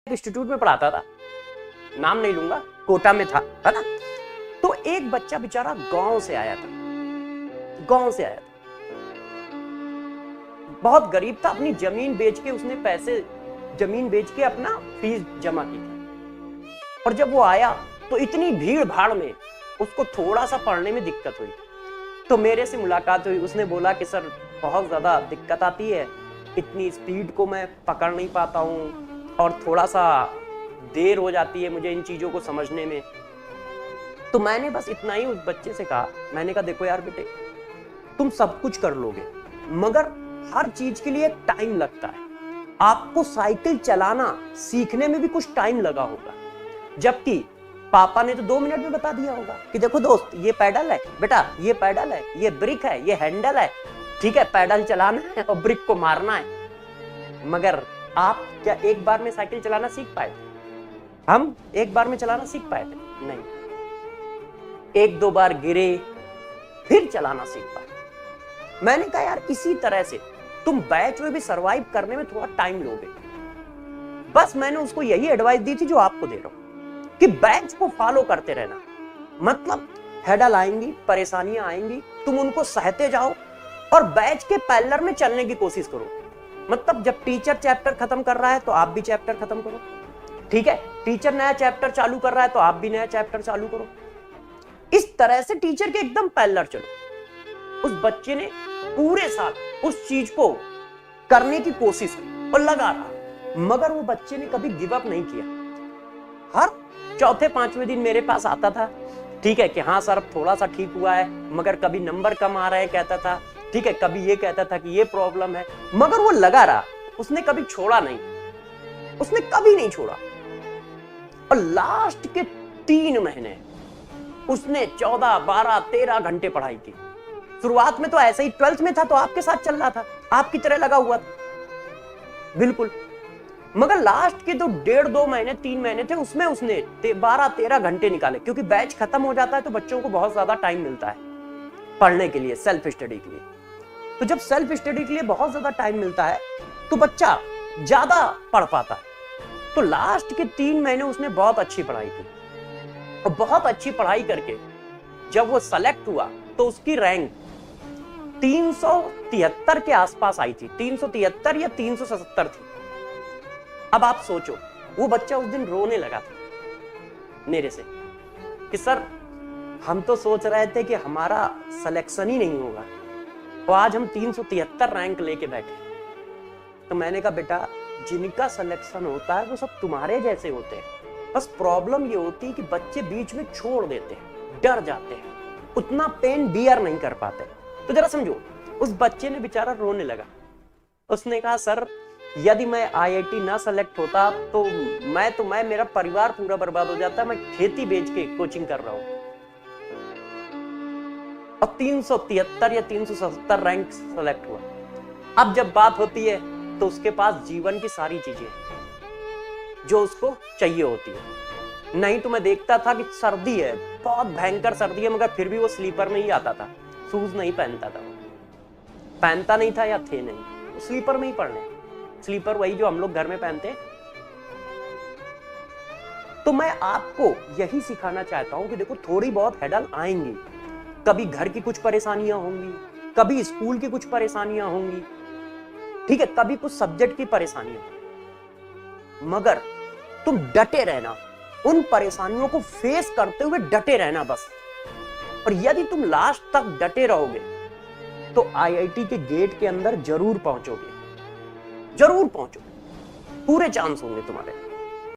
Institute में पढ़ाता था, नाम नहीं लूंगा, कोटा में था, है ना। तो एक बच्चा बेचारा गांव से आया था, बहुत गरीब था, अपनी जमीन बेच के उसने जमीन बेच के अपना फीस जमा की थी। और जब वो आया तो इतनी भीड़ भाड़ में उसको थोड़ा सा पढ़ने में दिक्कत हुई। तो मेरे से मुलाकात हुई, उसने बोला कि सर बहुत ज्यादा दिक्कत आती है, इतनी स्पीड को मैं पकड़ नहीं पाता हूँ और थोड़ा सा देर हो जाती है मुझे इन चीजों को समझने में। तो मैंने बस इतना ही उस बच्चे से कहा, मैंने कहा देखो यार बेटे, तुम सब कुछ कर लोगे मगर हर चीज के लिए एक टाइम लगता है। आपको साइकिल चलाना सीखने में भी कुछ टाइम लगा होगा, जबकि पापा ने तो 2 मिनट में बता दिया होगा कि देखो दोस्त, ये पैडल है बेटा, ये पैडल है, ये ब्रिक है, ये हैंडल है, ठीक है, पैडल चलाना है और ब्रिक को मारना है। मगर आप क्या एक बार में साइकिल चलाना सीख पाए थे? हम एक बार में चलाना सीख पाए थे? नहीं, 1-2 बार गिरे फिर चलाना सीख पाए। मैंने कहा यार इसी तरह से तुम बैच में भी सरवाइव करने में थोड़ा टाइम लोगे। बस मैंने उसको यही एडवाइस दी थी जो आपको दे रहा हूं कि बैच को फॉलो करते रहना। मतलब हेडल आएंगी, परेशानियां आएंगी, तुम उनको सहते जाओ और बैच के पैरेलल में चलने की कोशिश करो। मतलब जब टीचर चैप्टर खत्म कर रहा है तो आप भी चैप्टर खत्म करो, ठीक है, टीचर नया चैप्टर चालू कर रहा है तो आप भी नया चैप्टर चालू करो। इस तरह से टीचर के एकदम पैरेलल चलो। उस बच्चे ने पूरे साल उस चीज को करने की कोशिश की और लगा रहा, मगर वो बच्चे ने कभी गिव अप नहीं किया। हर 4-5वें दिन मेरे पास आता था, ठीक है, कि हाँ सर थोड़ा सा ठीक हुआ है, मगर कभी नंबर कम आ रहे हैं कहता था, ठीक है, कभी ये कहता था कि ये प्रॉब्लम है, मगर वो लगा रहा, उसने कभी छोड़ा नहीं, उसने कभी नहीं छोड़ा। और लास्ट के 3 महीने उसने 14, 12, 13 घंटे पढ़ाई की। शुरुआत में तो ऐसे ही 12th में था तो आपके साथ चल रहा था, आपकी तरह लगा हुआ था बिल्कुल, मगर लास्ट के तो 1.5-2 महीने 3 महीने थे, उसमें उसने 12-13 घंटे निकाले। क्योंकि बैच खत्म हो जाता है तो बच्चों को बहुत ज्यादा टाइम मिलता है पढ़ने के लिए, सेल्फ स्टडी के लिए। तो जब सेल्फ स्टडी के लिए बहुत ज्यादा टाइम मिलता है तो बच्चा ज्यादा पढ़ पाता है। तो लास्ट के 3 महीने उसने बहुत अच्छी पढ़ाई की और बहुत अच्छी पढ़ाई करके जब वो सेलेक्ट हुआ तो उसकी रैंक 373 के आसपास आई थी, 373 या 377 थी। अब आप सोचो, वो बच्चा उस दिन रोने लगा था मेरे से कि सर हम तो सोच रहे थे कि हमारा सिलेक्शन ही नहीं होगा और आज हम 373 रैंक लेके बैठे। तो मैंने कहा बेटा, जिनका सिलेक्शन होता है वो सब तुम्हारे जैसे होते हैं, बस प्रॉब्लम ये होती है कि बच्चे बीच में छोड़ देते हैं, डर जाते हैं, उतना पेन बियर नहीं कर पाते। तो जरा समझो, उस बच्चे ने बेचारा रोने लगा। उसने कहा सर यदि मैं आईआईटी ना सेलेक्ट होता तो मैं मेरा परिवार पूरा बर्बाद हो जाता, मैं खेती बेच के कोचिंग कर रहा हूं। और 373 या 377 रैंक सेलेक्ट हुआ। अब जब बात होती है तो उसके पास जीवन की सारी चीजें जो उसको चाहिए होती है। नहीं तो मैं देखता था कि सर्दी है, बहुत भयंकर सर्दी है, मगर फिर भी वो स्लीपर में ही आता था, शूज नहीं पहनता था, पहनता नहीं था या थे नहीं, वो स्लीपर में ही पढ़ने, स्लीपर वही जो हम लोग घर में पहनते हैं। तो मैं आपको यही सिखाना चाहता हूं कि देखो थोड़ी बहुत हेडल आएंगी, कभी घर की कुछ परेशानियां होंगी, कभी स्कूल की कुछ परेशानियां होंगी, ठीक है, कभी कुछ सब्जेक्ट की परेशानियां, मगर तुम डटे रहना, उन परेशानियों को फेस करते हुए डटे रहना बस। और यदि तुम लास्ट तक डटे रहोगे तो आईआईटी के गेट के अंदर जरूर पहुंचोगे, जरूर पहुंचोगे, पूरे चांस होंगे तुम्हारे।